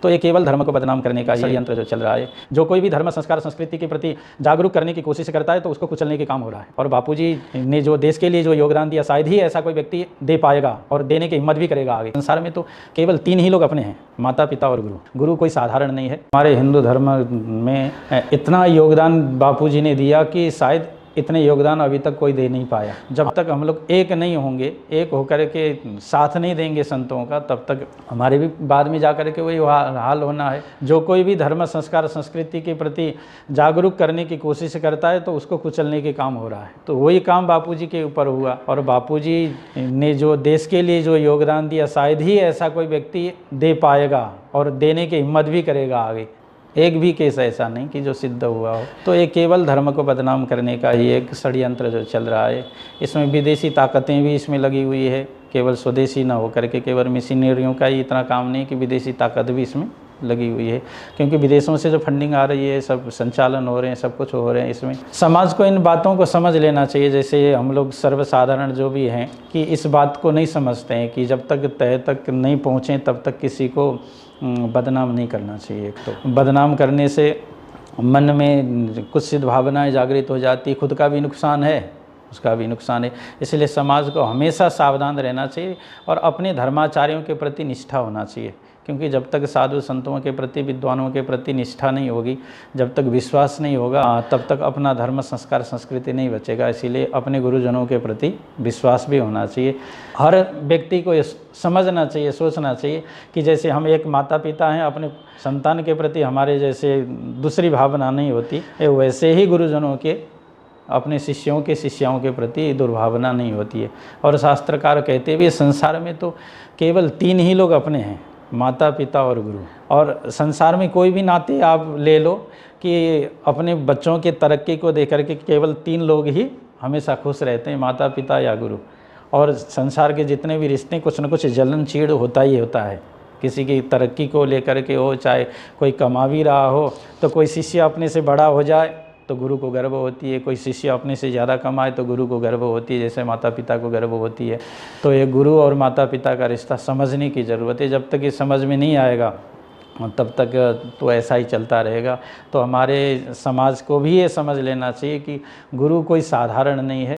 तो ये केवल धर्म को बदनाम करने का षड्यंत्र जो चल रहा है। जो कोई भी धर्म संस्कार संस्कृति के प्रति जागरूक करने की कोशिश करता है तो उसको कुचलने के काम हो रहा है। और बापूजी ने जो देश के लिए जो योगदान दिया, शायद ही ऐसा कोई व्यक्ति दे पाएगा और देने की हिम्मत भी करेगा आगे। संसार में तो केवल 3 ही लोग अपने हैं, माता पिता और गुरु। गुरु कोई साधारण नहीं है। हमारे हिंदू धर्म में इतना योगदान बापूजी ने दिया कि शायद इतने योगदान अभी तक कोई दे नहीं पाया। जब तक हम लोग एक नहीं होंगे, एक होकर के साथ नहीं देंगे संतों का, तब तक हमारे भी बाद में जाकर के वही हाल होना है। जो कोई भी धर्म संस्कार संस्कृति के प्रति जागरूक करने की कोशिश करता है तो उसको कुचलने के काम हो रहा है। तो वही काम बापूजी के ऊपर हुआ। और बापूजी ने जो देश के लिए जो योगदान दिया, शायद ही ऐसा कोई व्यक्ति दे पाएगा और देने की हिम्मत भी करेगा आगे। एक भी केस ऐसा नहीं कि जो सिद्ध हुआ हो। तो ये केवल धर्म को बदनाम करने का ही एक षड्यंत्र जो चल रहा है। इसमें विदेशी ताकतें भी इसमें लगी हुई है, केवल स्वदेशी ना होकर के केवल मिशनरियों का ही इतना काम नहीं कि विदेशी ताकत भी इसमें लगी हुई है। क्योंकि विदेशों से जो फंडिंग आ रही है, सब संचालन हो रहे हैं, सब कुछ हो रहे हैं। इसमें समाज को इन बातों को समझ लेना चाहिए। जैसे हम लोग सर्वसाधारण जो भी हैं कि इस बात को नहीं समझते हैं कि जब तक तह तक नहीं पहुँचें तब तक किसी को बदनाम नहीं करना चाहिए। एक तो बदनाम करने से मन में कुछ सिद्ध भावनाएं जागृत हो जाती, खुद का भी नुकसान है, उसका भी नुकसान है। इसलिए समाज को हमेशा सावधान रहना चाहिए और अपने धर्माचार्यों के प्रति निष्ठा होना चाहिए। क्योंकि जब तक साधु संतों के प्रति, विद्वानों के प्रति निष्ठा नहीं होगी, जब तक विश्वास नहीं होगा, तब तक अपना धर्म संस्कार संस्कृति नहीं बचेगा। इसीलिए अपने गुरुजनों के प्रति विश्वास भी होना चाहिए। हर व्यक्ति को ये समझना चाहिए, सोचना चाहिए कि जैसे हम एक माता पिता हैं, अपने संतान के प्रति हमारे जैसे दूसरी भावना नहीं होती, वैसे ही गुरुजनों के अपने शिष्यों के शिष्याओं के प्रति दुर्भावना नहीं होती है। और शास्त्रकार कहते भी संसार में तो केवल 3 ही लोग अपने हैं, माता पिता और गुरु। और संसार में कोई भी नाते आप ले लो कि अपने बच्चों के तरक्की को देख कर के केवल 3 लोग ही हमेशा खुश रहते हैं, माता पिता या गुरु। और संसार के जितने भी रिश्ते कुछ न कुछ जलन चीड़ होता ही होता है। किसी की तरक्की को लेकर के हो, चाहे कोई कमा भी रहा हो तो कोई शिष्य अपने से बड़ा हो जाए तो गुरु को गर्व होती है, कोई शिष्य अपने से ज़्यादा कमाए तो गुरु को गर्व होती है, जैसे माता पिता को गर्व होती है। तो ये गुरु और माता पिता का रिश्ता समझने की ज़रूरत है। जब तक ये समझ में नहीं आएगा तब तक तो ऐसा ही चलता रहेगा। तो हमारे समाज को भी ये समझ लेना चाहिए कि गुरु कोई साधारण नहीं है।